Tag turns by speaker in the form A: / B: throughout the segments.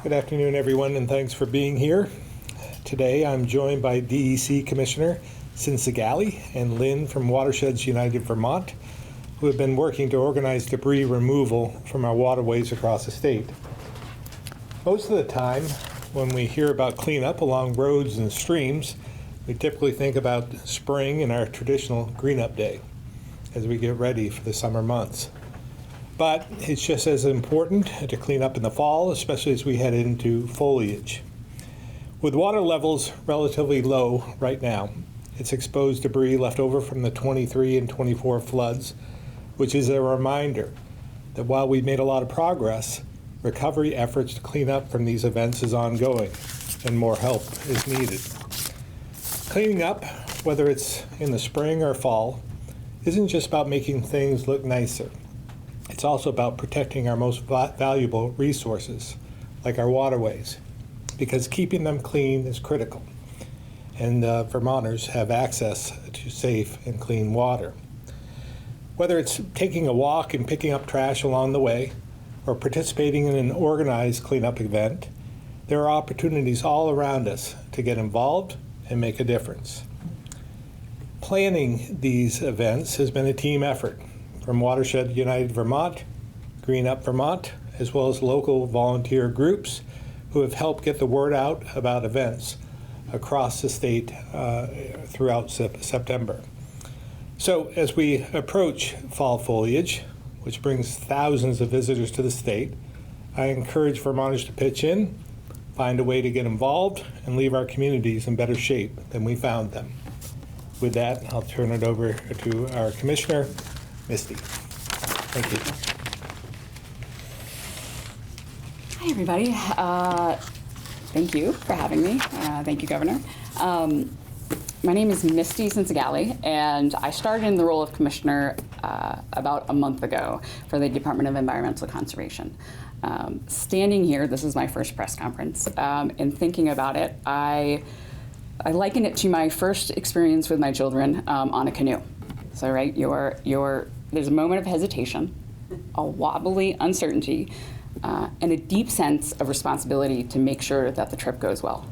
A: Good afternoon, everyone, and thanks for being here. Today, I'm joined by DEC Commissioner Cynthia Galley and Lynn from Watersheds United Vermont, who have been working to organize debris removal from our waterways across the state. Most of the time, when we hear about cleanup along roads and streams, we typically think about spring and our traditional Green Up Day as we get ready for the summer months. But it's just as important to clean up in the fall, especially as we head into foliage. With water levels relatively low right now, it's exposed debris left over from the 23 and 24 floods, which is a reminder that while we've made a lot of progress, recovery efforts to clean up from these events is ongoing and more help is needed. Cleaning up, whether it's in the spring or fall, isn't just about making things look nicer. It's also about protecting our most valuable resources, like our waterways, because keeping them clean is critical. And Vermonters have access to safe and clean water. Whether it's taking a walk and picking up trash along the way, or participating in an organized cleanup event, there are opportunities all around us to get involved and make a difference. Planning these events has been a team effort from Watershed United Vermont, Green Up Vermont, as well as local volunteer groups who have helped get the word out about events across the state throughout September. So as we approach fall foliage, which brings thousands of visitors to the state, I encourage Vermonters to pitch in, find a way to get involved, and leave our communities in better shape than we found them. With that, I'll turn it over to our Commissioner, Misty. Thank you.
B: Hi, everybody. Thank you for having me. Thank you, Governor. My name is Misty Cynthia, and I started in the role of Commissioner about a month ago for the Department of Environmental Conservation. Standing here, this is my first press conference, and thinking about it, I liken it to my first experience with my children on a canoe. So, right, there's a moment of hesitation, a wobbly uncertainty, and a deep sense of responsibility to make sure that the trip goes well.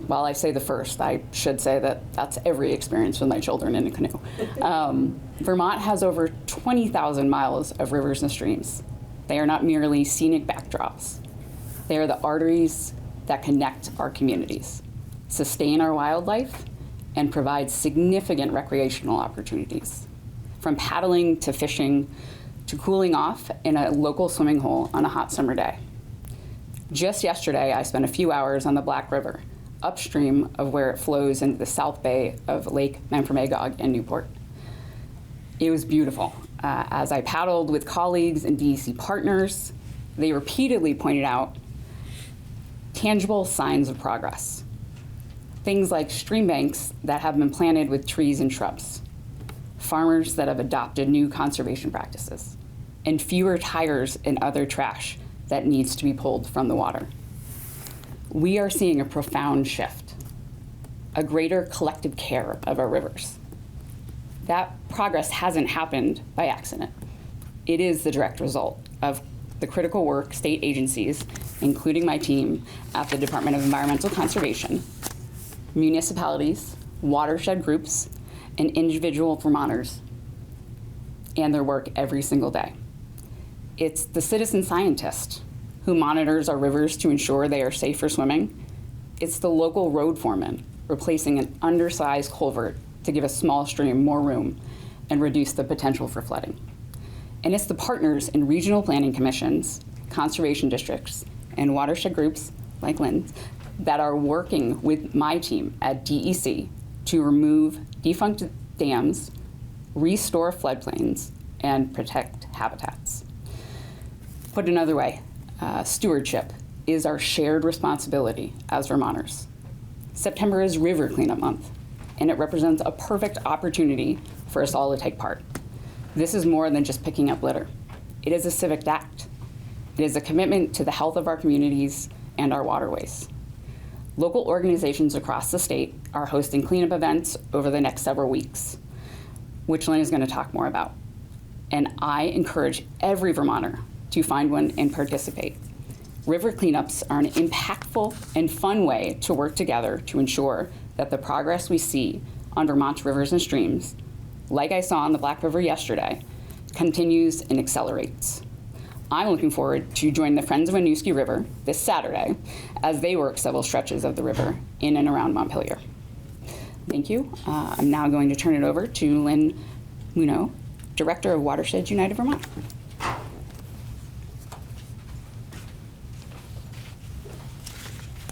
B: While I say the first, I should say that that's every experience with my children in a canoe. Vermont has over 20,000 miles of rivers and streams. They are not merely scenic backdrops. They are the arteries that connect our communities, sustain our wildlife, and provide significant recreational opportunities, from paddling to fishing to cooling off in a local swimming hole on a hot summer day. Just yesterday, I spent a few hours on the Black River, upstream of where it flows into the South Bay of Lake Memphremagog and Newport. It was beautiful. As I paddled with colleagues and DEC partners, they repeatedly pointed out tangible signs of progress. Things like stream banks that have been planted with trees and shrubs, farmers that have adopted new conservation practices, and fewer tires and other trash that needs to be pulled from the water. We are seeing a profound shift, a greater collective care of our rivers. That progress hasn't happened by accident. It is the direct result of the critical work state agencies, including my team at the Department of Environmental Conservation, municipalities, watershed groups, and individual Vermonters, and their work every single day. It's the citizen scientist who monitors our rivers to ensure they are safe for swimming. It's the local road foreman replacing an undersized culvert to give a small stream more room and reduce the potential for flooding. And it's the partners in regional planning commissions, conservation districts, and watershed groups like Lynn's that are working with my team at DEC to remove defunct dams, restore floodplains, and protect habitats. Put another way, stewardship is our shared responsibility as Vermonters. September is River Cleanup Month, and it represents a perfect opportunity for us all to take part. This is more than just picking up litter. It is a civic act. It is a commitment to the health of our communities and our waterways. Local organizations across the state are hosting cleanup events over the next several weeks, which Lynn is going to talk more about. And I encourage every Vermonter to find one and participate. River cleanups are an impactful and fun way to work together to ensure that the progress we see on Vermont's rivers and streams, like I saw on the Black River yesterday, continues and accelerates. I'm looking forward to join the Friends of Winooski River this Saturday as they work several stretches of the river in and around Montpelier. Thank you. I'm now going to turn it over to Lynn Muno, Director of Watersheds United Vermont.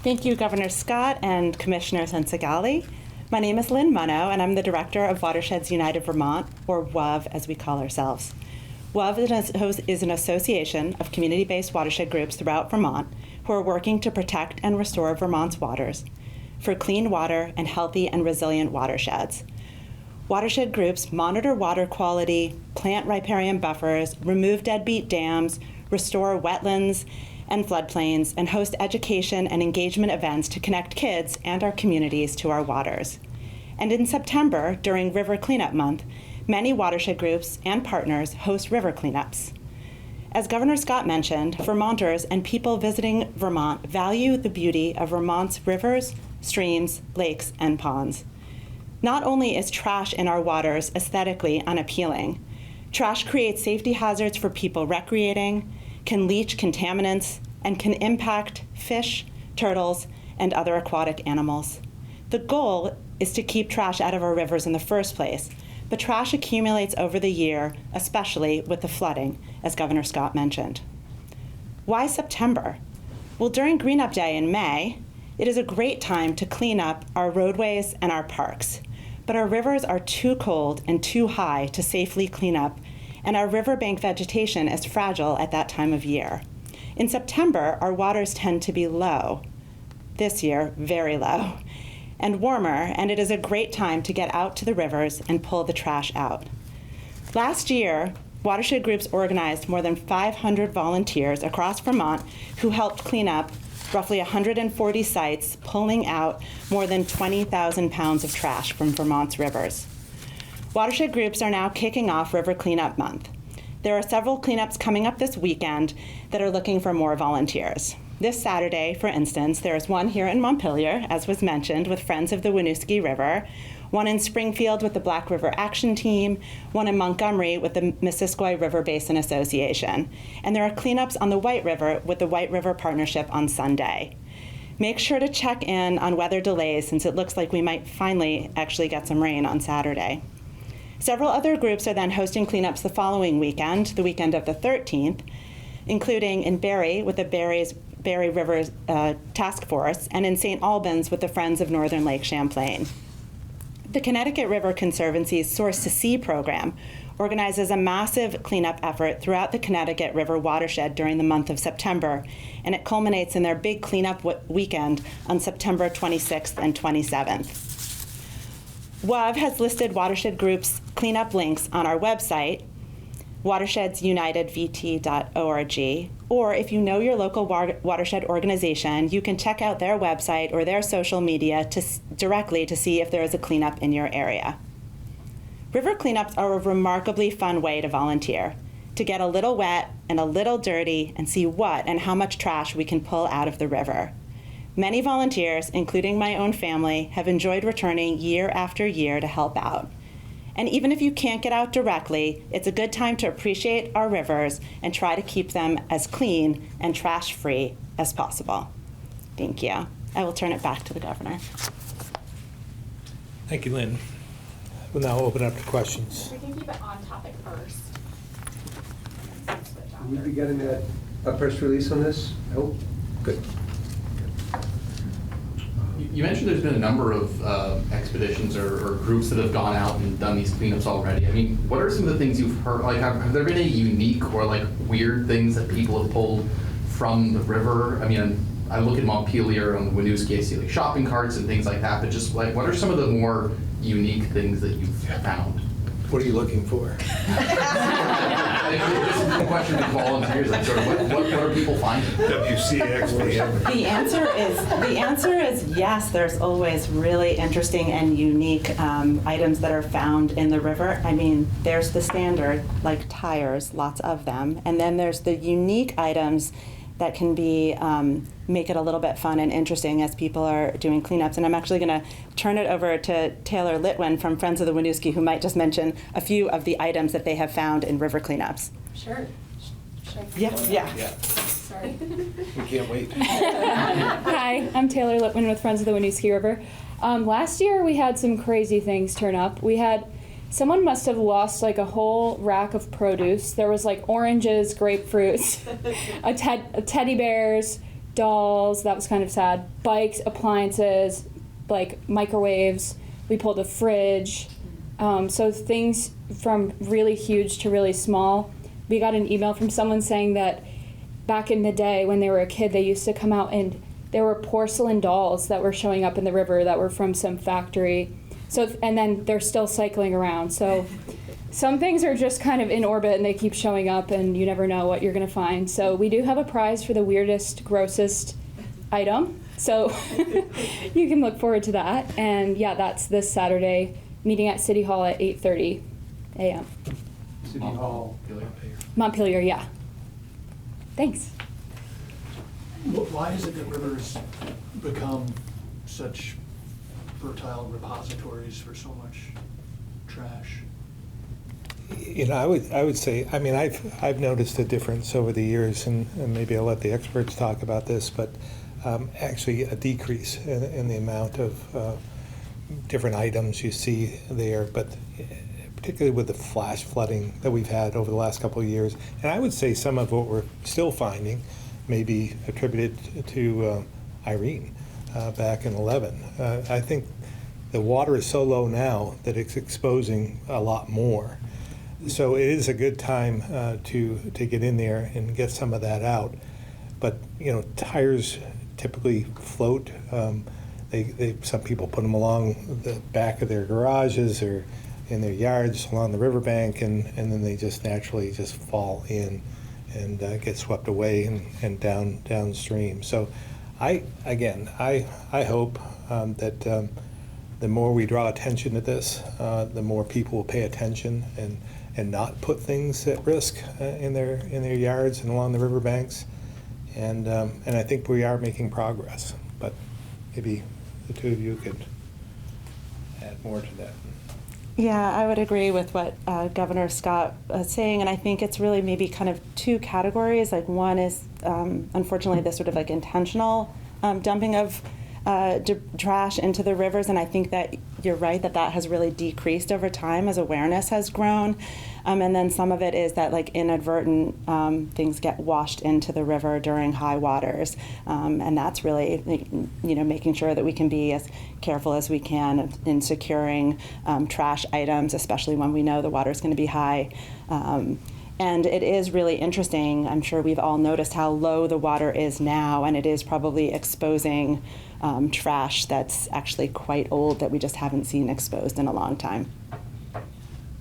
C: Thank you, Governor Scott and Commissioner Sensigali. My name is Lynn Munno, and I'm the Director of Watersheds United Vermont, or WUV as we call ourselves. WUV is an association of community-based watershed groups throughout Vermont who are working to protect and restore Vermont's waters for clean water and healthy and resilient watersheds. Watershed groups monitor water quality, plant riparian buffers, remove deadbeat dams, restore wetlands and floodplains, and host education and engagement events to connect kids and our communities to our waters. And in September, during River Cleanup Month, many watershed groups and partners host river cleanups. As Governor Scott mentioned, Vermonters and people visiting Vermont value the beauty of Vermont's rivers, streams, lakes, and ponds. Not only is trash in our waters aesthetically unappealing, trash creates safety hazards for people recreating, can leach contaminants, and can impact fish, turtles, and other aquatic animals. The goal is to keep trash out of our rivers in the first place, but trash accumulates over the year, especially with the flooding, as Governor Scott mentioned. Why September? Well, during Green Up Day in May, it is a great time to clean up our roadways and our parks, but our rivers are too cold and too high to safely clean up, and our riverbank vegetation is fragile at that time of year. In September, our waters tend to be low. This year, very low, and warmer, and it is a great time to get out to the rivers and pull the trash out. Last year, watershed groups organized more than 500 volunteers across Vermont who helped clean up roughly 140 sites, pulling out more than 20,000 pounds of trash from Vermont's rivers. Watershed groups are now kicking off River Cleanup Month. There are several cleanups coming up this weekend that are looking for more volunteers. This Saturday, for instance, there is one here in Montpelier, as was mentioned, with Friends of the Winooski River, one in Springfield with the Black River Action Team, one in Montgomery with the Missisquoi River Basin Association. And there are cleanups on the White River with the White River Partnership on Sunday. Make sure to check in on weather delays since it looks like we might finally actually get some rain on Saturday. Several other groups are then hosting cleanups the following weekend, the weekend of the 13th, including in Barrie with the Barrie River Task Force, and in St. Albans with the Friends of Northern Lake Champlain. The Connecticut River Conservancy's Source to Sea program organizes a massive cleanup effort throughout the Connecticut River watershed during the month of September, and it culminates in their big cleanup weekend on September 26th and 27th. WUV has listed watershed groups' cleanup links on our website, watershedsunitedvt.org, or if you know your local watershed organization, you can check out their website or their social media directly to see if there is a cleanup in your area. River cleanups are a remarkably fun way to volunteer, to get a little wet and a little dirty and see what and how much trash we can pull out of the river. Many volunteers, including my own family, have enjoyed returning year after year to help out. And even if you can't get out directly, it's a good time to appreciate our rivers and try to keep them as clean and trash-free as possible. Thank you. I will turn it back to the governor.
A: Thank you, Lynn. We'll now open up to questions.
B: We can keep it on topic first.
D: Will we be getting a press release on this? Oh, good.
E: You mentioned there's been a number of expeditions or groups that have gone out and done these cleanups already. I mean, what are some of the things you've heard? Like, have there been any unique or like weird things that people have pulled from the river? I mean, I look at Montpelier on the Winooski, I see like shopping carts and things like that, but just like, what are some of the more unique things that you've found?
A: What are you looking for?
E: Just a question to volunteers, like sort of what are people finding?
D: WCXP.
C: The answer is yes, there's always really interesting and unique items that are found in the river. I mean, there's the standard, like tires, lots of them, and then there's the unique items that can be make it a little bit fun and interesting as people are doing cleanups. And I'm actually going to turn it over to Taylor Litwin from Friends of the Winooski, who might just mention a few of the items that they have found in river cleanups.
B: Sure. Should I
C: Yeah.
B: Sorry.
A: We can't wait.
B: Hi, I'm Taylor Litwin with Friends of the Winooski River. Last year we had some crazy things turn up. Someone must have lost like a whole rack of produce. There was like oranges, grapefruits, teddy bears, dolls, that was kind of sad, bikes, appliances, like microwaves. We pulled a fridge. So things from really huge to really small. We got an email from someone saying that back in the day when they were a kid, they used to come out and there were porcelain dolls that were showing up in the river that were from some factory. So, and then they're still cycling around. So some things are just kind of in orbit and they keep showing up and you never know what you're going to find. So we do have a prize for the weirdest, grossest item. So you can look forward to that. And yeah, that's this Saturday, meeting at City Hall at 8:30 a.m.
D: City Hall.
B: Montpelier, yeah. Thanks.
F: Why is it that rivers become such fertile repositories for so much trash?
A: You know, I would say, I mean, I've noticed a difference over the years, and maybe I'll let the experts talk about this, but actually a decrease in the amount of different items you see there, but particularly with the flash flooding that we've had over the last couple of years. And I would say some of what we're still finding may be attributed to Irene back in 11. I think the water is so low now that it's exposing a lot more. So it is a good time to get in there and get some of that out. But, you know, tires typically float. Some people put them along the back of their garages or in their yards along the riverbank, and then they just naturally just fall in and get swept away and downstream. So I hope that the more we draw attention to this, the more people will pay attention and not put things at risk in their yards and along the riverbanks. And I think we are making progress. But maybe the two of you could add more to that.
C: Yeah, I would agree with what Governor Scott was saying, and I think it's really maybe kind of two categories. Like one is, unfortunately, this sort of like intentional dumping of trash into the rivers, and I think that you're right that has really decreased over time as awareness has grown. And then some of it is that like inadvertent things get washed into the river during high waters, and that's really, you know, making sure that we can be as careful as we can in securing trash items, especially when we know the water is going to be high. And it is really interesting. I'm sure we've all noticed how low the water is now, and it is probably exposing trash that's actually quite old that we just haven't seen exposed in a long time.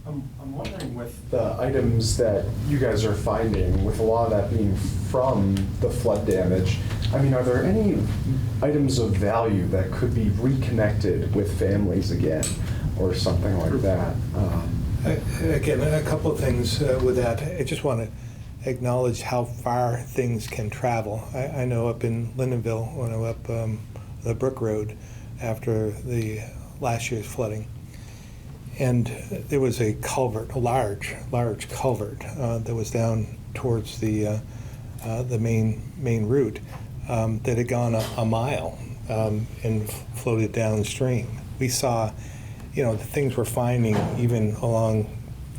G: I'm wondering, with the items that you guys are finding, with a lot of that being from the flood damage, I mean, are there any items of value that could be reconnected with families again, or something like that?
A: Again, a couple of things with that. I just want to acknowledge how far things can travel. I know up in Lindenville, when I went up the Brook Road after the last year's flooding, and there was a culvert, a large culvert that was down towards the main route that had gone a mile and floated downstream. We saw, you know, the things we're finding even along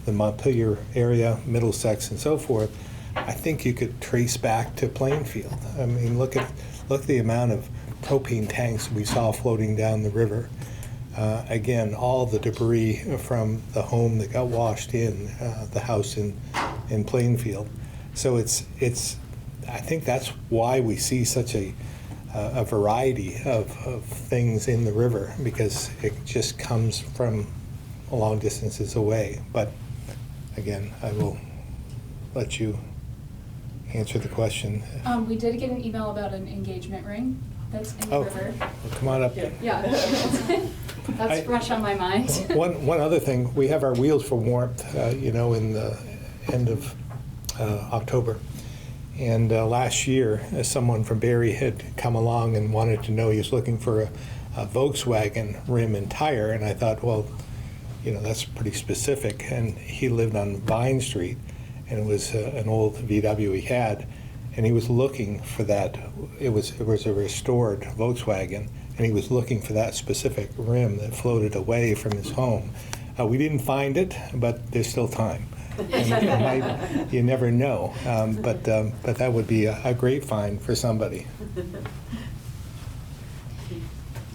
A: the Montpelier area, Middlesex, and so forth. I think you could trace back to Plainfield. I mean, look at the amount of propane tanks we saw floating down the river. Again, all the debris from the home that got washed in, the house in Plainfield. So it's. I think that's why we see such a variety of things in the river, because it just comes from long distances away. But again, I will let you answer the question.
H: We did get an email about an engagement ring that's in the river.
A: Well, come on up.
H: Yeah, that's fresh on my mind.
A: One other thing, we have our Wheels for Warmth, in the end of October. And last year, someone from Barrie had come along and wanted to know, he was looking for a Volkswagen rim and tire. And I thought, well, you know, that's pretty specific. And he lived on Vine Street, and it was an old VW he had. And he was looking for that. It was a restored Volkswagen, and he was looking for that specific rim that floated away from his home. We didn't find it, but there's still time. And you never know, but that would be a great find for somebody.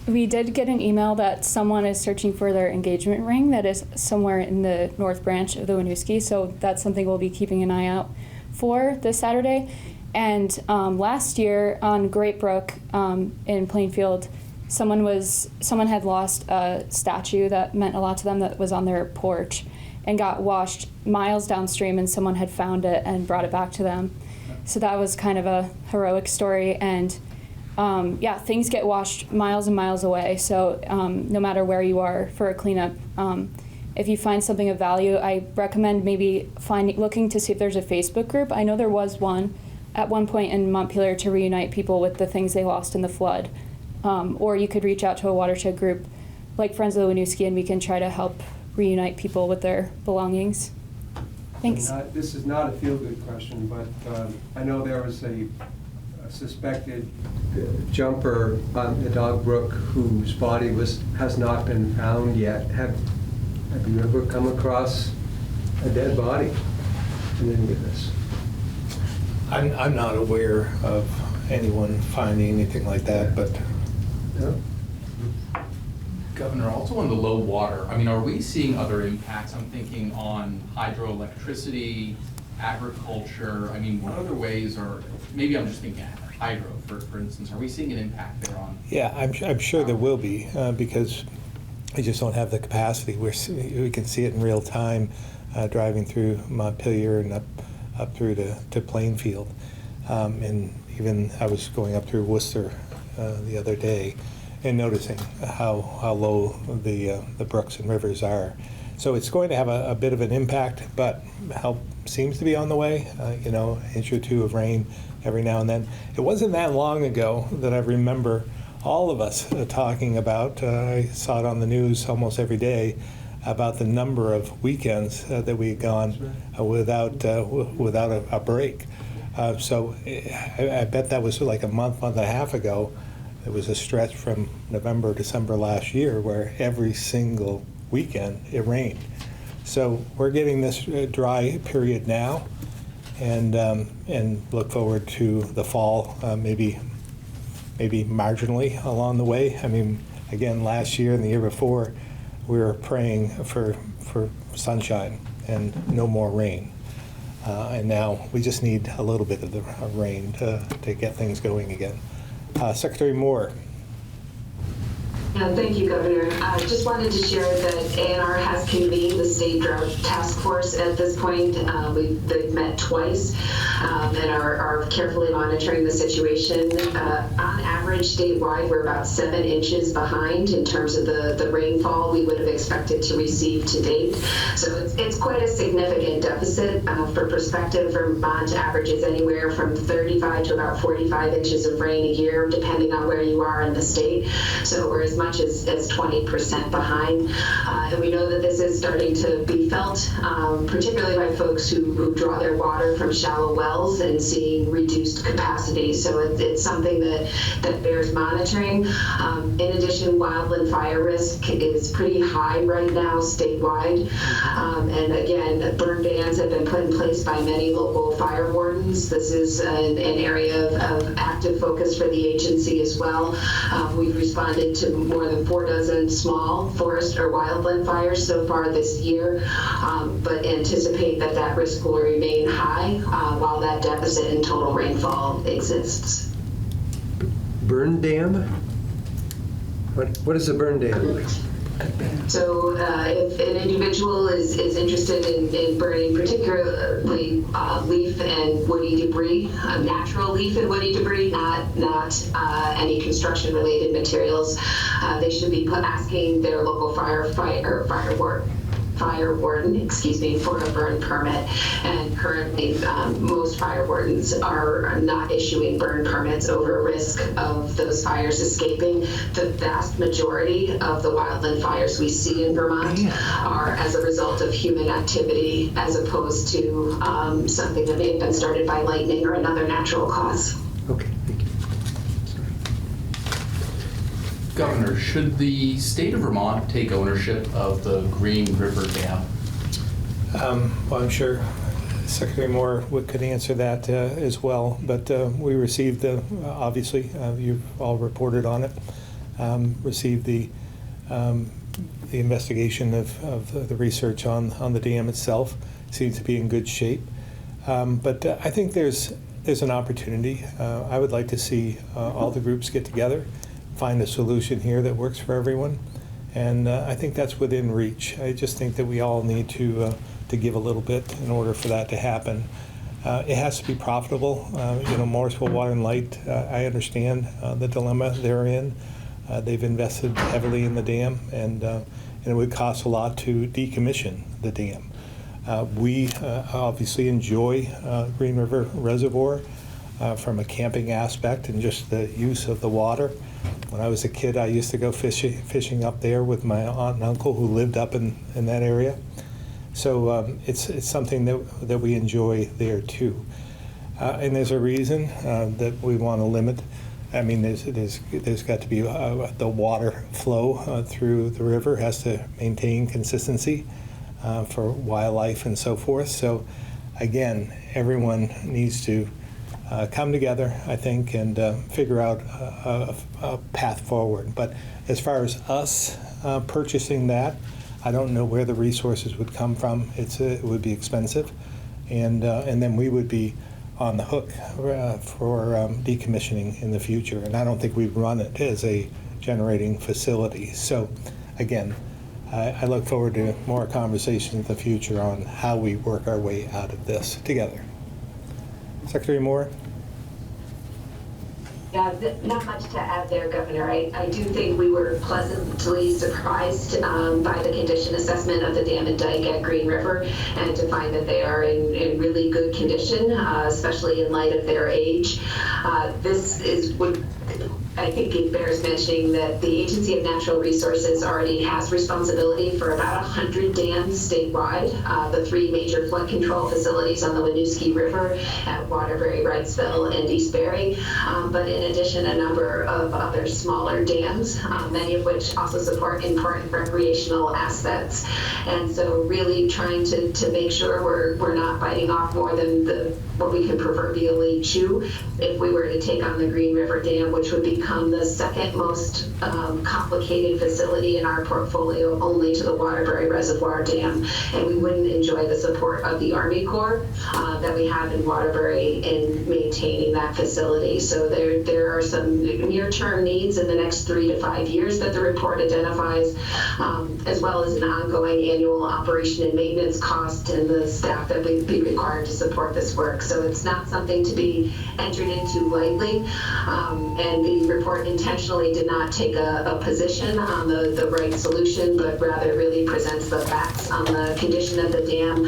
H: We did get an email that someone is searching for their engagement ring that is somewhere in the North Branch of the Winooski, so that's something we'll be keeping an eye out for this Saturday. And last year on Great Brook in Plainfield, someone had lost a statue that meant a lot to them that was on their porch and got washed miles downstream, and someone had found it and brought it back to them. So that was kind of a heroic story. And yeah, things get washed miles and miles away. So no matter where you are for a cleanup, if you find something of value, I recommend maybe looking to see if there's a Facebook group. I know there was one at one point in Montpelier to reunite people with the things they lost in the flood. Or you could reach out to a watershed group like Friends of the Winooski, and we can try to help reunite people with their belongings. Thanks.
D: This is not a feel-good question, but I know there was a suspected jumper on the Dog Brook whose body has not been found yet. Have you ever come across a dead body in any of this?
A: I'm not aware of anyone finding anything like that, but
D: No?
E: Governor, also on the low water, I mean, are we seeing other impacts? I'm thinking on hydroelectricity, agriculture. I mean, what other ways, or maybe I'm just thinking hydro, for instance, are we seeing an impact there on?
A: yeah, I'm sure there will be because we just don't have the capacity. We can see it in real time driving through Montpelier and up through to Plainfield. And even I was going up through Worcester the other day and noticing how low the brooks and rivers are. So it's going to have a bit of an impact, but help seems to be on the way. You know, an inch or two of rain every now and then. It wasn't that long ago that I remember all of us talking about, I saw it on the news almost every day, about the number of weekends that we had gone without a break. So I bet that was like a month and a half ago. There was a stretch from November, December last year where every single weekend it rained. So we're getting this dry period now, and look forward to the fall, maybe marginally along the way. I mean, again, last year and the year before, we were praying for sunshine and no more rain. And now we just need a little bit of the rain to get things going again. Secretary Moore.
I: Thank you, Governor. I just wanted to share that ANR has convened the State Drought Task Force at this point. They've met twice and are carefully monitoring the situation. On average, statewide, we're about 7 inches behind in terms of the rainfall we would have expected to receive to date. So it's quite a significant deficit. For perspective, Vermont averages anywhere from 35 to about 45 inches of rain a year, depending on where you are in the state. So we're as much as 20% behind. And we know that this is starting to be felt, particularly by folks who draw their water from shallow wells and seeing reduced capacity. So it's something that bears monitoring. In addition, wildland fire risk is pretty high right now statewide. And again, burn bans have been put in place by many local fire wardens. This is an area of active focus for the agency as well. We've responded to more than 4 dozen small forest or wildland fires so far this year, but anticipate that risk will remain high while that deficit in total rainfall exists.
D: Burn dam? What is a burn dam?
I: So if an individual is interested in burning particularly leaf and woody debris, natural leaf and woody debris, not any construction-related materials, they should be asking their local firefighter or fire ward fire warden, for a burn permit. And currently, most fire wardens are not issuing burn permits over risk of those fires escaping. The vast majority of the wildland fires we see in Vermont are as a result of human activity, as opposed to something that may have been started by lightning or another natural cause.
D: Okay, thank you.
E: Governor, should the state of Vermont take ownership of the Green River Dam?
A: Well, I'm sure Secretary Moore could answer that as well, but we received obviously, you've all reported on it, received the investigation of the research on the dam itself. Seems to be in good shape. But I think there's an opportunity. I would like to see all the groups get together, find a solution here that works for everyone, and I think that's within reach. I just think that we all need to give a little bit in order for that to happen. It has to be profitable. Morrisville Water and Light, I understand the dilemma they're in. They've invested heavily in the dam, and it would cost a lot to decommission the dam. We obviously enjoy Green River Reservoir from a camping aspect and just the use of the water. When I was a kid, I used to go fishing up there with my aunt and uncle who lived up in that area. So it's something that we enjoy there too. And there's a reason that we want to limit. I mean, there's got to be the water flow through the river has to maintain consistency for wildlife and so forth. So again, everyone needs to come together, I think, and figure out a path forward. But as far as us purchasing that, I don't know where the resources would come from. It would be expensive, and then we would be on the hook for decommissioning in the future. And I don't think we'd run it as a generating facility. So again, I look forward to more conversations in the future on how we work our way out of this together. Secretary Moore?
I: Yeah, not much to add there, Governor. I do think we were pleasantly surprised by the condition assessment of the dam and dike at Green River, and to find that they are in really good condition, especially in light of their age. This is what I think it bears mentioning that the Agency of Natural Resources already has responsibility for about 100 dams statewide, the 3 major flood control facilities on the Winooski River at Waterbury, Wrightsville, and Eastbury, but in addition, a number of other smaller dams, many of which also support important recreational assets. And so really trying to make sure we're not biting off more than what we can proverbially chew. If we were to take on the Green River Dam, which would become the second most complicated facility in our portfolio, only to the Waterbury Reservoir Dam, and we wouldn't enjoy the support of the Army Corps that we have in Waterbury in maintaining that facility. So there are some near-term needs in the next 3 to 5 years that the report identifies, as well as an ongoing annual operation and maintenance cost and the staff that would be required to support this work. So it's not something to be entered into lightly, and the report intentionally did not take a position on the right solution, but rather really presents the facts on the condition of the dam,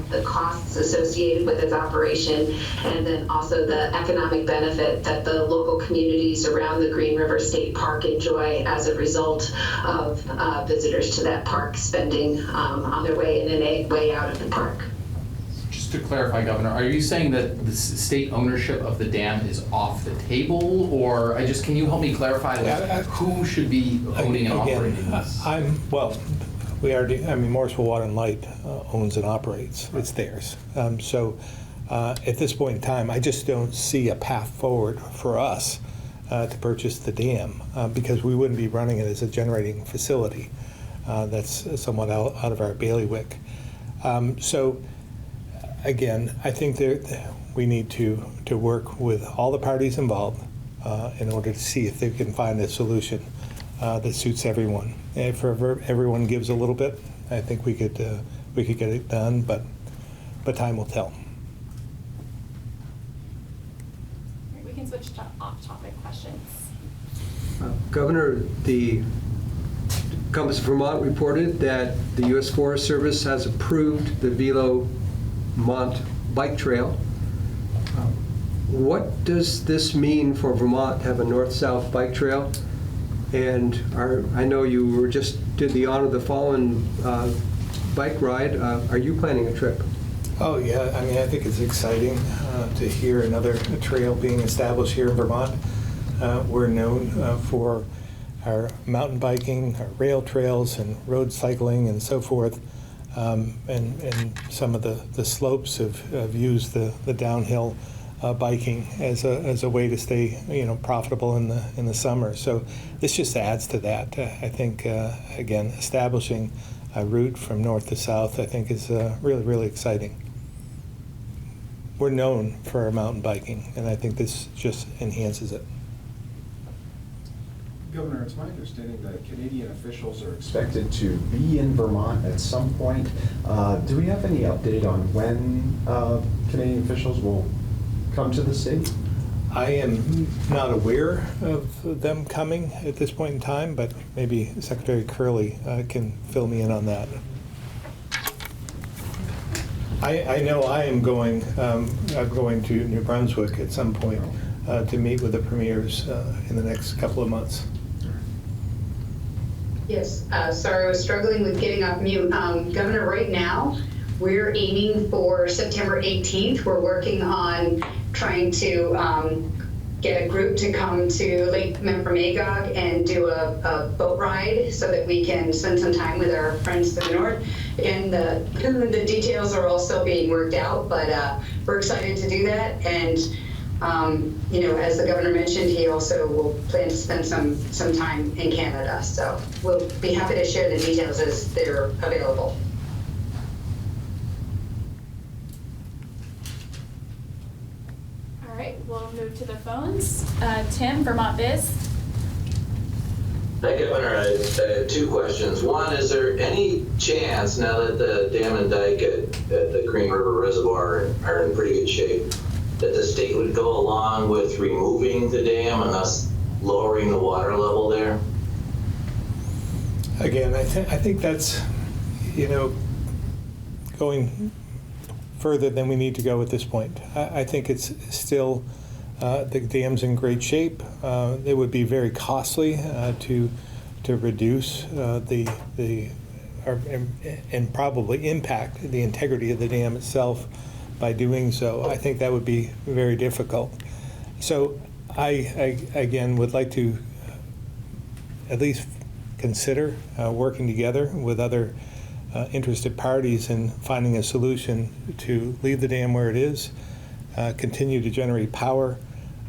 I: the costs associated with its operation, and then also the economic benefit that the local communities around the Green River State Park enjoy as a result of visitors to that park spending on their way in and way out of the park.
E: Just to clarify, Governor, are you saying that the state ownership of the dam is off the table, or can you help me clarify who should be owning and operating this?
A: Morrisville Water and Light owns and operates. It's theirs. So at this point in time, I just don't see a path forward for us to purchase the dam because we wouldn't be running it as a generating facility. That's somewhat out of our bailiwick. So again, I think that we need to work with all the parties involved in order to see if they can find a solution that suits everyone. If everyone gives a little bit, I think we could get it done, but time will tell.
J: We can switch to off-topic questions.
D: Governor, Compass Vermont reported that the U.S. Forest Service has approved the Velo Mont Bike Trail. What does this mean for Vermont to have a north-south bike trail? And I know you were just did the Honor the Fallen bike ride. Are you planning a trip?
A: Oh, yeah. I mean, I think it's exciting to hear another trail being established here in Vermont. We're known for our mountain biking, our rail trails, and road cycling, and so forth. And some of the slopes have used the downhill biking as a way to stay, profitable in the summer. So this just adds to that. I think again, establishing a route from north to south, I think, is really, really exciting. We're known for our mountain biking, and I think this just enhances it.
G: Governor, it's my understanding that Canadian officials are expected to be in Vermont at some point. Do we have any update on when Canadian officials will come to the state?
A: I am not aware of them coming at this point in time, but maybe Secretary Curley can fill me in on that. I know I am going to New Brunswick at some point to meet with the premiers in the next couple of months.
I: Yes, sorry, I was struggling with getting off mute. Governor, right now, we're aiming for September 18th. We're working on trying to get a group to come to Lake Memphremagog and do a boat ride so that we can spend some time with our friends to the north. And the details are also being worked out, but we're excited to do that. And as the governor mentioned, he also will plan to spend some time in Canada. So we'll be happy to share the details as they're available.
J: All right, we'll move to the phones. Tim, Vermont Biz.
K: Hi, Governor. I have two questions. One, is there any chance, now that the dam and dike at the Green River Reservoir are in pretty good shape, that the state would go along with removing the dam and thus lowering the water level there?
A: Again, I think that's, going further than we need to go at this point. I think it's still, the dam's in great shape. It would be very costly to reduce and probably impact the integrity of the dam itself by doing so. I think that would be very difficult. So I again would like to at least consider working together with other interested parties in finding a solution to leave the dam where it is, continue to generate power,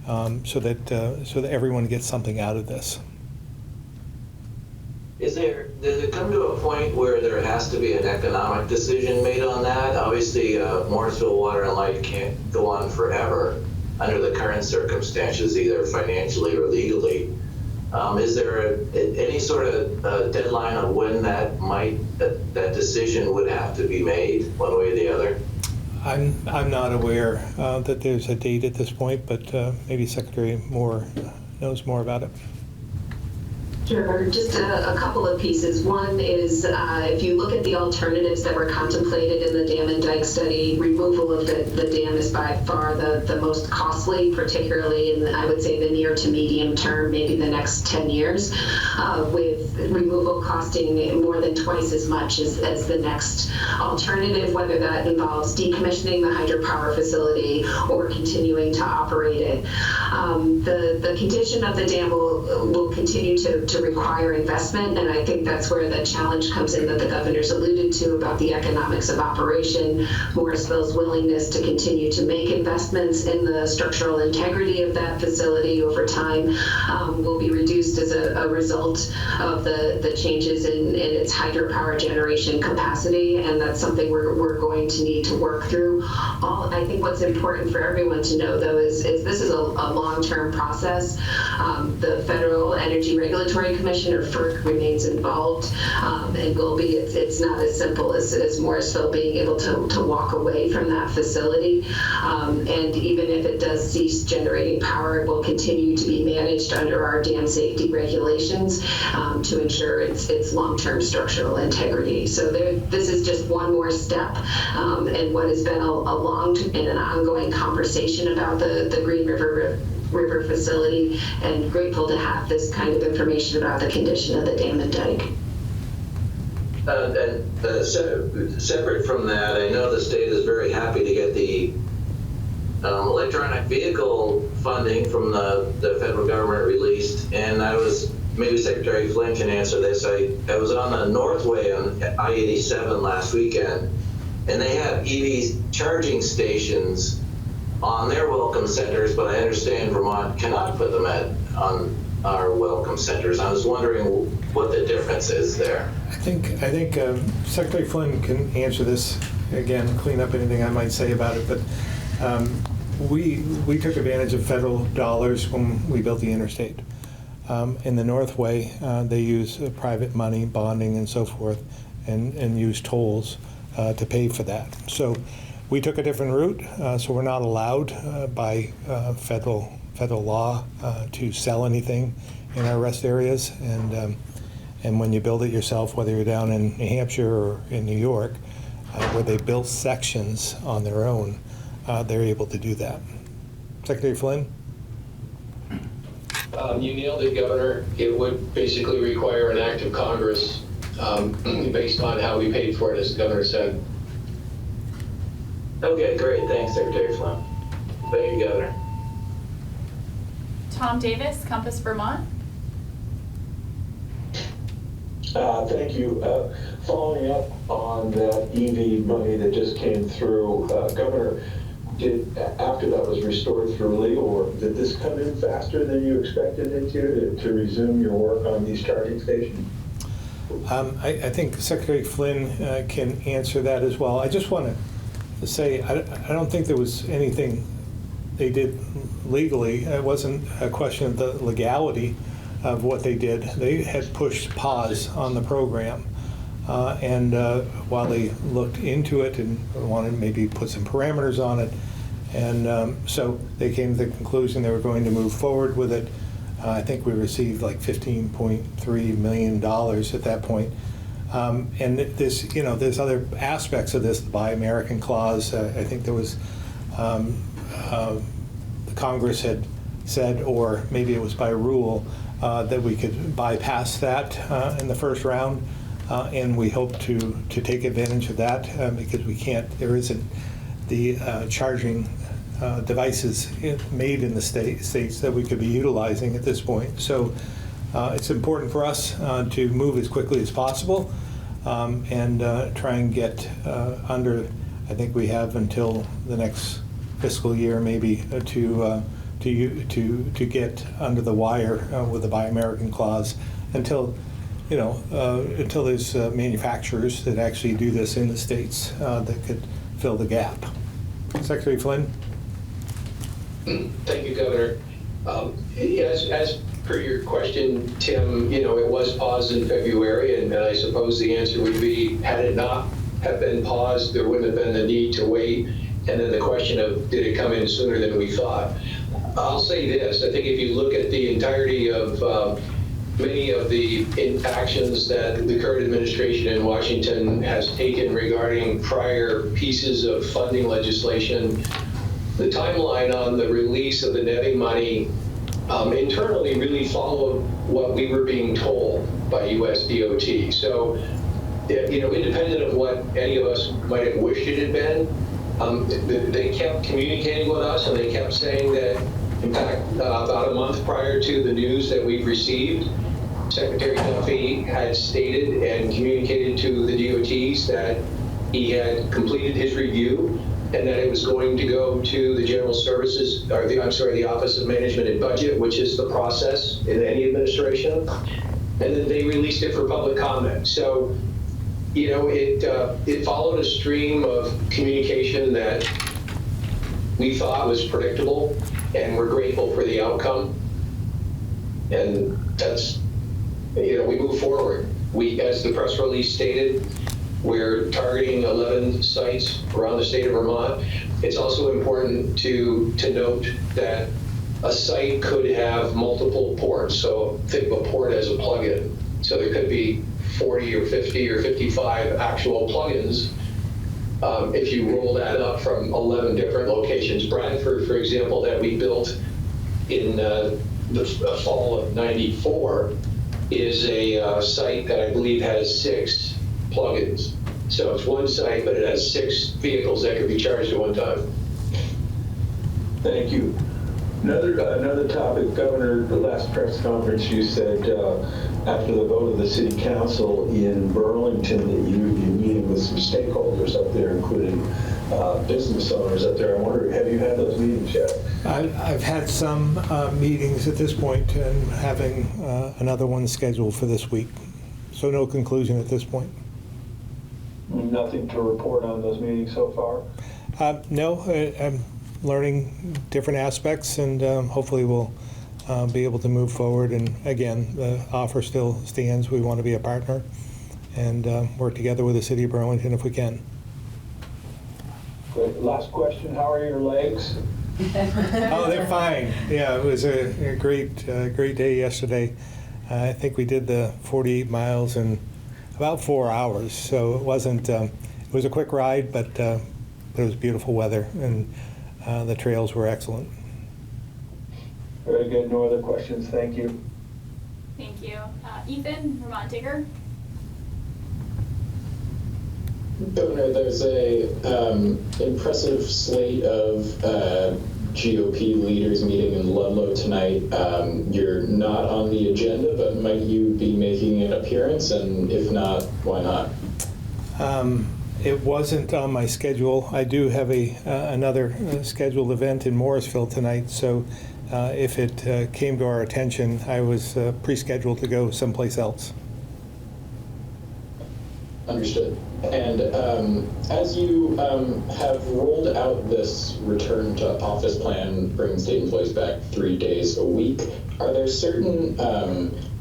A: so that everyone gets something out of this.
K: Does it come to a point where there has to be an economic decision made on that? Obviously, Morrisville Water and Light can't go on forever under the current circumstances, either financially or legally. Is there any sort of deadline of when that decision would have to be made, one way or the other?
A: I'm not aware that there's a date at this point, but maybe Secretary Moore knows more about it.
I: Sure, just a couple of pieces. One is if you look at the alternatives that were contemplated in the dam and dike study, removal of the dam is by far the most costly, particularly in, I would say, the near to medium term, maybe the next 10 years, with removal costing more than twice as much as the next alternative, whether that involves decommissioning the hydropower facility or continuing to operate it. The condition of the dam will continue to require investment, and I think that's where the challenge comes in that the governor's alluded to about the economics of operation. Morrisville's willingness to continue to make investments in the structural integrity of that facility over time will be reduced as a result of the changes in its hydropower generation capacity, and that's something we're going to need to work through. I think what's important for everyone to know, though, is this is a long-term process. The Federal Energy Regulatory Regulatory Commissioner, FERC, remains involved and will be. It's not as simple as Morrisville being able to walk away from that facility. And even if it does cease generating power, it will continue to be managed under our dam safety regulations to ensure its long-term structural integrity. So this is just one more step in what has been a long and an ongoing conversation about the Green River facility, and grateful to have this kind of information about the condition of the dam and dike.
K: Separate from that, I know the state is very happy to get the electronic vehicle funding from the federal government released, and maybe Secretary Flynn can answer this. I was on the Northway on I-87 last weekend, and they have EV charging stations on their welcome centers, but I understand Vermont cannot put them on our welcome centers. I was wondering what the difference is there.
A: I think Secretary Flynn can answer this, again, clean up anything I might say about it, but we took advantage of federal dollars when we built the interstate. In the Northway, they use private money, bonding and so forth, and use tolls to pay for that. So we took a different route, so we're not allowed by federal law to sell anything in our rest areas. And when you build it yourself, whether you're down in New Hampshire or in New York, where they build sections on their own, they're able to do that. Secretary Flynn?
L: You nailed it, Governor. It would basically require an act of Congress based on how we paid for it, as the Governor said.
K: Okay, great. Thanks, Secretary Flynn. Thank you, Governor.
J: Tom Davis, Compass Vermont.
M: Thank you. Following up on that EV money that just came through, Governor, after that was restored through legal work, did this come in faster than you expected it to resume your work on these charging stations?
A: I think Secretary Flynn can answer that as well. I just want to say I don't think there was anything they did legally. It wasn't a question of the legality of what they did. They had pushed pause on the program. While they looked into it and wanted to maybe put some parameters on it, and so they came to the conclusion they were going to move forward with it. I think we received like $15.3 million at that point. And this, there's other aspects of this, the Buy American clause. I think there was, the Congress had said, or maybe it was by rule, that we could bypass that in the first round. And we hope to take advantage of that because there isn't the charging devices made in the states that we could be utilizing at this point. So it's important for us to move as quickly as possible and try and get under, I think we have until the next fiscal year maybe to get under the wire with the Buy American clause until there's manufacturers that actually do this in the states that could fill the gap. Secretary Flynn?
L: Thank you, Governor. As per your question, Tim, it was paused in February, and I suppose the answer would be, had it not have been paused, there wouldn't have been the need to wait. And then the question of, did it come in sooner than we thought? I'll say this, I think if you look at the entirety of many of the actions that the current administration in Washington has taken regarding prior pieces of funding legislation, the timeline on the release of the netting money internally really followed what we were being told by US DOT. So, independent of what any of us might have wished it had been, they kept communicating with us, and they kept saying that, in fact, about a month prior to the news that we've received, Secretary Duffy had stated and communicated to the DOTs that he had completed his review and that it was going to go to the General Services, or the Office of Management and Budget, which is the process in any administration. And then they released it for public comment. So, it followed a stream of communication that we thought was predictable, and we're grateful for the outcome. And that's we move forward. We, as the press release stated, we're targeting 11 sites around the state of Vermont. It's also important to note that a site could have multiple ports. So think of a port as a plugin. So there could be 40 or 50 or 55 actual plugins if you roll that up from 11 different locations. Bradford, for example, that we built in the fall of '94 is a site that I believe has 6 plugins. So it's one site, but it has 6 vehicles that could be charged at one time.
M: Thank you. Another topic, Governor, the last press conference you said after the vote of the city council in Burlington that you're meeting with some stakeholders up there, including business owners up there. I'm wondering, have you had those meetings yet?
A: I've had some meetings at this point and having another one scheduled for this week. So no conclusion at this point.
M: Nothing to report on those meetings so far?
A: No, I'm learning different aspects, and hopefully we'll be able to move forward. And again, the offer still stands. We want to be a partner and work together with the city of Burlington if we can.
M: Great. Last question, how are your legs?
A: Oh, they're fine. Yeah, it was a great day yesterday. I think we did the 48 miles in about 4 hours, so it wasn't. It was a quick ride, but it was beautiful weather, and the trails were excellent.
M: Very good. No other questions. Thank you.
J: Thank you. Ethan, Vermont Digger.
N: Governor, there's a impressive slate of GOP leaders meeting in Ludlow tonight. You're not on the agenda, but might you be making an appearance? And if not, why not?
A: It wasn't on my schedule. I do have another scheduled event in Morrisville tonight, so if it came to our attention, I was pre-scheduled to go someplace else.
N: Understood. And as you have rolled out this return to office plan, bringing state employees back 3 days a week, are there certain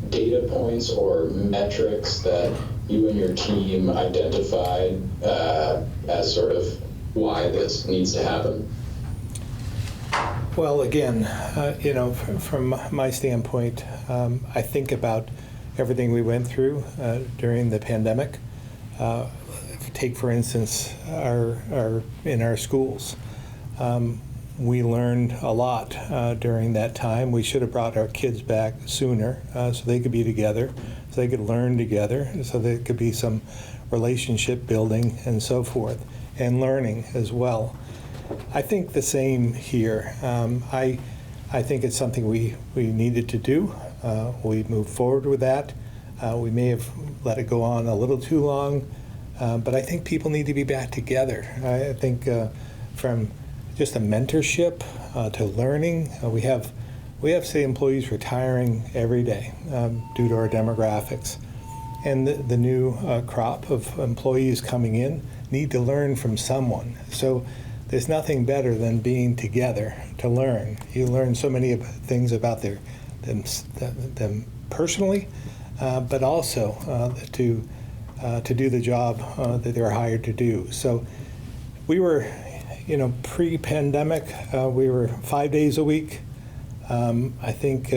N: data points or metrics that you and your team identified as sort of why this needs to happen?
A: Well, again, from my standpoint, I think about everything we went through during the pandemic. Take, for instance, in our schools. We learned a lot during that time. We should have brought our kids back sooner so they could be together, so they could learn together, so there could be some relationship building and so forth, and learning as well. I think the same here. I think it's something we needed to do. We moved forward with that. We may have let it go on a little too long, but I think people need to be back together. I think from just a mentorship to learning, we have say employees retiring every day due to our demographics, and the new crop of employees coming in need to learn from someone. So there's nothing better than being together to learn. You learn so many things about them personally, but also to do the job that they're hired to do. So we were, pre-pandemic, we were 5 days a week. I think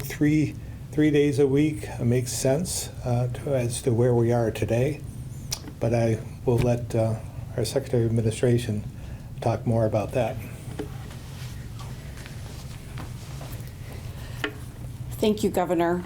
A: 3 days a week makes sense as to where we are today. But I will let our Secretary of Administration talk more about that.
O: Thank you, Governor.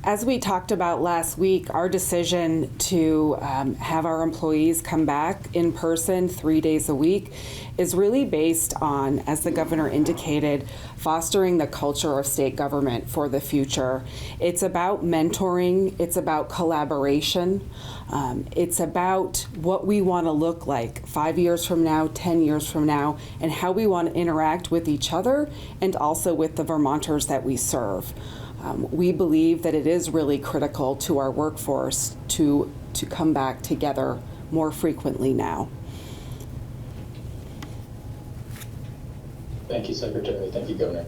O: As we talked about last week, our decision to have our employees come back in person 3 days a week is really based on, as the governor indicated, fostering the culture of state government for the future. It's about mentoring, it's about collaboration, it's about what we want to look like 5 years from now, 10 years from now, and how we want to interact with each other and also with the Vermonters that we serve. We believe that it is really critical to our workforce to come back together more frequently now.
N: Thank you, Secretary. Thank you, Governor.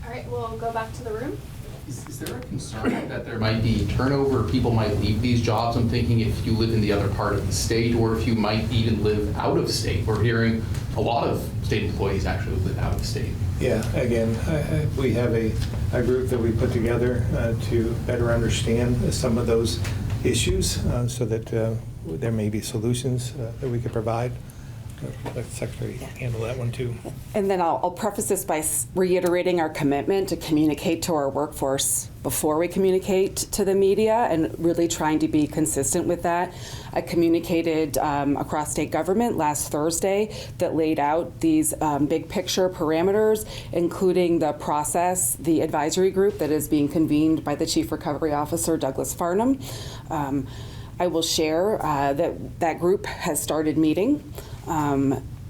J: All right, we'll go back to the room.
E: Is there a concern that there might be turnover, people might leave these jobs? I'm thinking if you live in the other part of the state, or if you might even live out of state. We're hearing a lot of state employees actually live out of state.
A: Yeah, again, we have a group that we put together to better understand some of those issues so that there may be solutions that we could provide. Let the Secretary handle that one too.
O: And then I'll preface this by reiterating our commitment to communicate to our workforce before we communicate to the media, and really trying to be consistent with that. I communicated across state government last Thursday that laid out these big picture parameters, including the process, the advisory group that is being convened by the Chief Recovery Officer, Douglas Farnham. I will share that group has started meeting.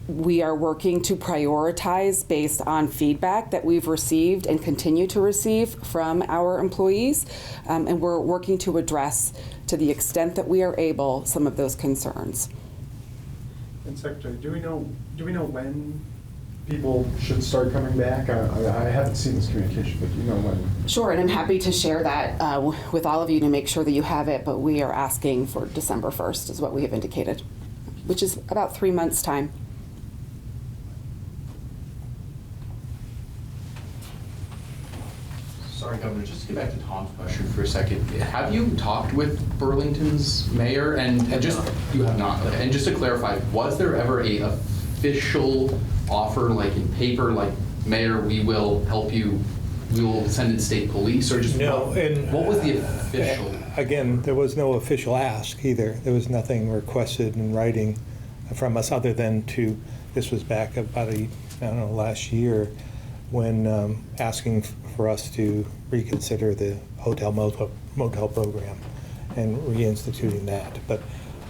O: We are working to prioritize based on feedback that we've received and continue to receive from our employees, and we're working to address, to the extent that we are able, some of those concerns.
G: And Secretary, do we know when people should start coming back? I haven't seen this communication, but do you know when?
O: Sure, and I'm happy to share that with all of you to make sure that you have it, but we are asking for December 1st is what we have indicated, which is about 3 months' time.
E: Sorry, Governor, just to get back to Tom's question for a second. Have you talked with Burlington's mayor? And just, you have not. Okay. And just to clarify, was there ever a official offer, like in paper, like, Mayor, we will help you, we will send in state police, or just
A: No,
E: what was the official?
A: Again, there was no official ask either. There was nothing requested in writing from us other than this was back about last year, when asking for us to reconsider the hotel motel program and reinstituting that. But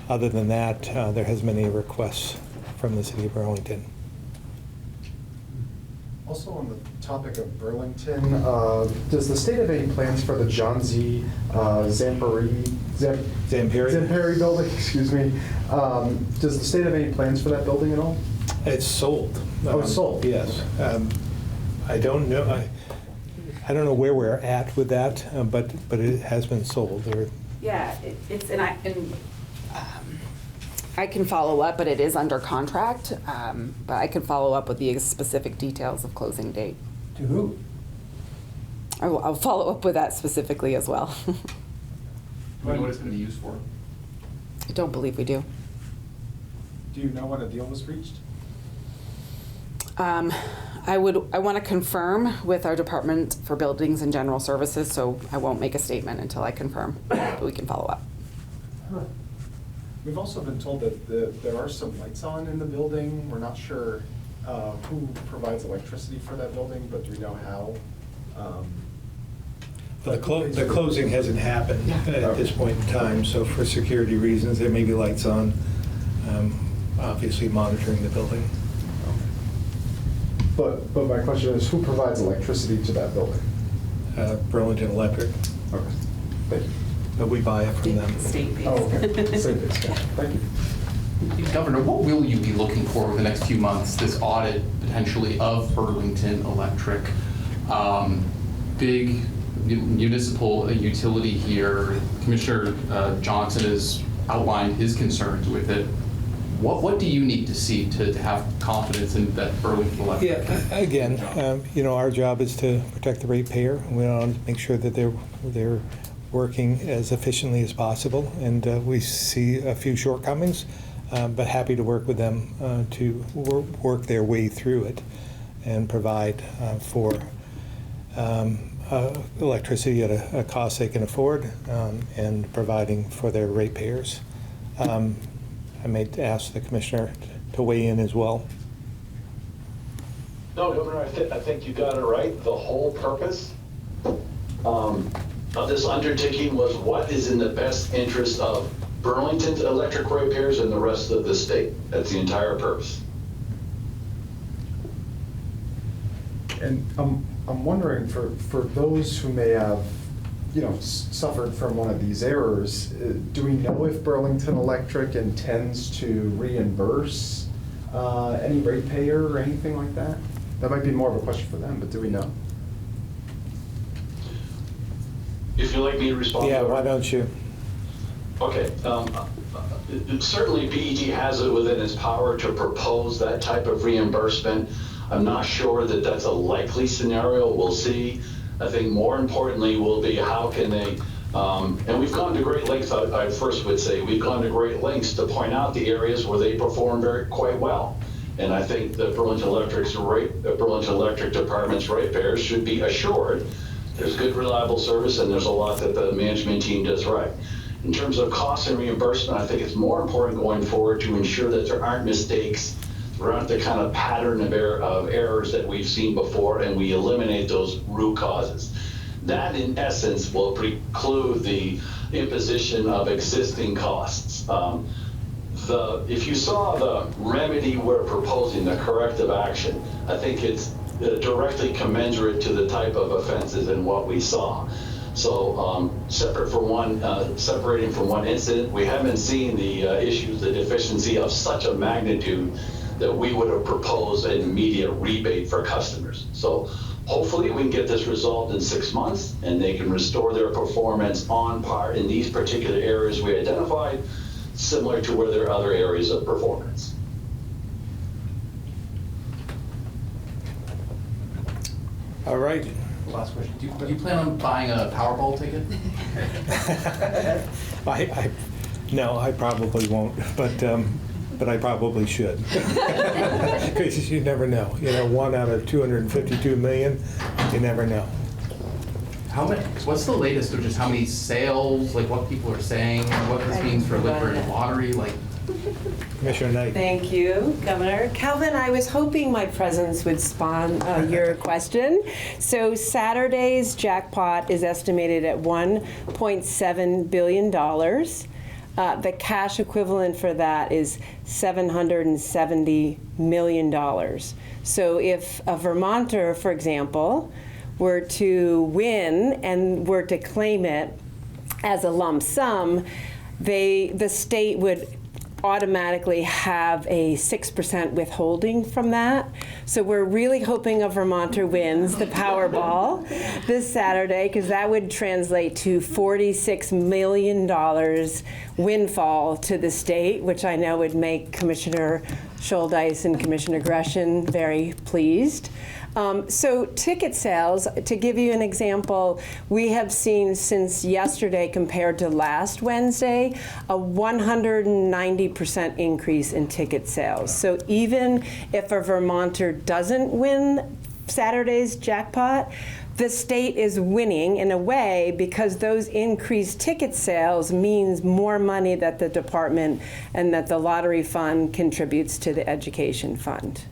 A: other than that, there hasn't been any requests from the city of Burlington.
G: Also on the topic of Burlington, does the state have any plans for the John Z. Zamperi building? Excuse me. Does the state have any plans for that building at all?
A: It's sold.
G: Oh, it's sold.
A: Yes. I don't know. I don't know where we're at with that, but it has been sold.
O: Yeah, I can follow up, but it is under contract. But I can follow up with the specific details of closing date.
D: To who?
O: I'll follow up with that specifically as well.
E: Do we know what it's going to be used for?
O: I don't believe we do.
G: Do you know when a deal was reached?
O: I want to confirm with our Department for Buildings and General Services, so I won't make a statement until I confirm, but we can follow up.
G: Huh. We've also been told that there are some lights on in the building. We're not sure who provides electricity for that building, but do we know how?
A: The closing hasn't happened at this point in time, so for security reasons, there may be lights on, obviously monitoring the building.
G: But my question is, who provides electricity to that building?
A: Burlington Electric.
G: Okay, thank you.
A: But we buy it from them.
O: State-based.
G: Oh, okay. State-based. Thank you.
E: Governor, what will you be looking for over the next few months, this audit potentially of Burlington Electric? Big municipal utility here. Commissioner Johnson has outlined his concerns with it. What do you need to see to have confidence in that Burlington Electric?
A: Yeah, again, our job is to protect the ratepayer. We want to make sure that they're working as efficiently as possible, and we see a few shortcomings, but happy to work with them to work their way through it and provide for electricity at a cost they can afford, and providing for their ratepayers. I may ask the Commissioner to weigh in as well.
M: No, Governor, I think you got it right. The whole purpose of this undertaking was what is in the best interest of Burlington's electric ratepayers and the rest of the state. That's the entire purpose.
G: And I'm wondering, for those who may have, suffered from one of these errors, do we know if Burlington Electric intends to reimburse any ratepayer or anything like that? That might be more of a question for them, but do we know?
M: if you'd like me to respond.
A: Yeah,
M: Governor.
A: why don't you?
M: Okay. Certainly, PEG has it within its power to propose that type of reimbursement. I'm not sure that that's a likely scenario. We'll see. I think more importantly will be how can they, and we've gone to great lengths, I first would say, we've gone to great lengths to point out the areas where they perform quite well. And I think the Burlington Electric Department's ratepayers should be assured there's good, reliable service, and there's a lot that the management team does right. In terms of cost and reimbursement, I think it's more important going forward to ensure that there aren't mistakes, there aren't the kind of pattern of errors that we've seen before, and we eliminate those root causes. That, in essence, will preclude the imposition of existing costs. If you saw the remedy we're proposing, the corrective action, I think it's directly commensurate to the type of offenses and what we saw. So separating from one incident, we haven't seen the issues, the deficiency of such a magnitude that we would have proposed an immediate rebate for customers. So hopefully we can get this resolved in 6 months and they can restore their performance on par in these particular areas we identified, similar to where there are other areas of performance.
A: All right.
E: Last question. Do you plan on buying a Powerball ticket?
A: No, I probably won't, but I probably should. Because you never know. 1 out of 252 million, you never know.
E: What's the latest of just how many sales, like what people are saying, what this means for liquor and lottery, like?
A: Commissioner Knight.
P: Thank you, Governor. Calvin, I was hoping my presence would spawn your question. So Saturday's jackpot is estimated at $1.7 billion. The cash equivalent for that is $770 million. So if a Vermonter, for example, were to win and were to claim it as a lump sum, the state would automatically have a 6% withholding from that. So we're really hoping a Vermonter wins the Powerball this Saturday, because that would translate to $46 million windfall to the state, which I know would make Commissioner Scholdice and Commissioner Gresham very pleased. So ticket sales, to give you an example, we have seen since yesterday compared to last Wednesday, a 190% increase in ticket sales. So even if a Vermonter doesn't win Saturday's jackpot, the state is winning in a way, because those increased ticket sales means more money that the department and that the lottery fund contributes to the education fund.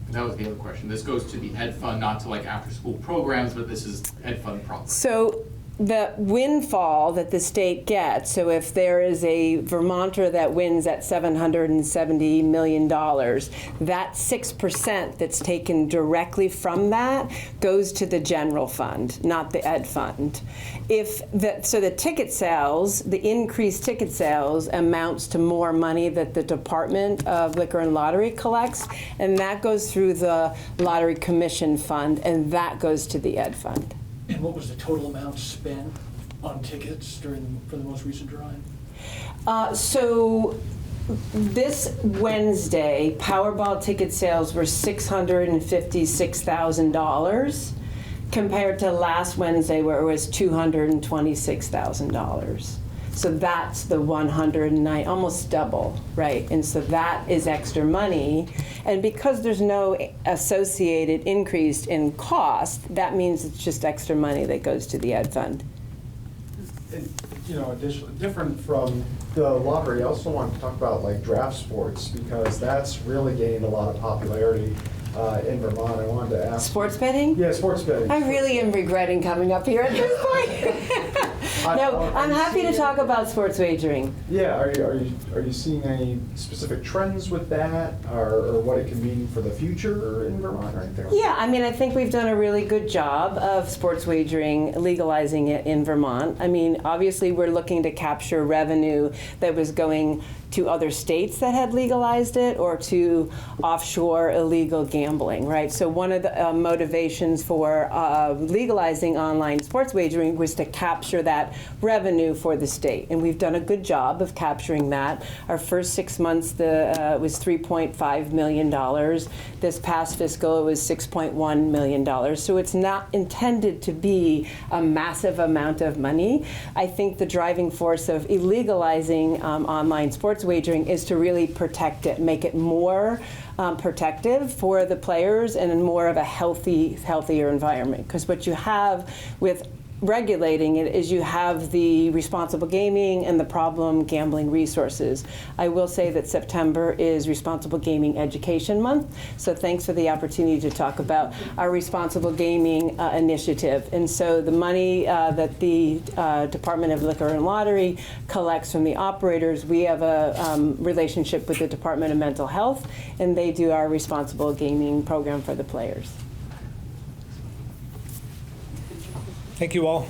E: That was the other question. This goes to the Ed Fund, not to like after-school programs, but this is Ed Fund proper. So
P: the windfall that the state gets, so if there is a Vermonter that wins at $770 million, that 6% that's taken directly from that goes to the general fund, not the Ed Fund. So the ticket sales, the increased ticket sales amounts to more money that the Department of Liquor and Lottery collects, and that goes through the Lottery Commission Fund, and that goes to the Ed Fund.
F: And what was the total amount spent on tickets for the most recent drawing?
P: So this Wednesday, Powerball ticket sales were $656,000 compared to last Wednesday where it was $226,000. So that's the 109, almost double, right? And so that is extra money. And because there's no associated increase in cost, that means it's just extra money that goes to the Ed Fund.
G: And, different from the lottery, I also want to talk about like draft sports, because that's really gained a lot of popularity in Vermont. I wanted to ask.
P: Sports betting?
G: Yeah, sports betting.
P: I really am regretting coming up here at this point. No, I'm happy to talk about sports wagering.
G: Yeah, are you seeing any specific trends with that, or what it can mean for the future in Vermont or anything?
P: Yeah, I mean, I think we've done a really good job of sports wagering, legalizing it in Vermont. I mean, obviously we're looking to capture revenue that was going to other states that had legalized it or to offshore illegal gambling, right? So one of the motivations for legalizing online sports wagering was to capture that revenue for the state. And we've done a good job of capturing that. Our first 6 months was $3.5 million. This past fiscal, it was $6.1 million. So it's not intended to be a massive amount of money. I think the driving force of illegalizing online sports wagering is to really protect it, make it more protective for the players and more of a healthier environment. Because what you have with regulating it is you have the responsible gaming and the problem gambling resources. I will say that September is Responsible Gaming Education Month, so thanks for the opportunity to talk about our responsible gaming initiative. And so the money that the Department of Liquor and Lottery collects from the operators, we have a relationship with the Department of Mental Health, and they do our responsible gaming program for the players.
A: Thank you all.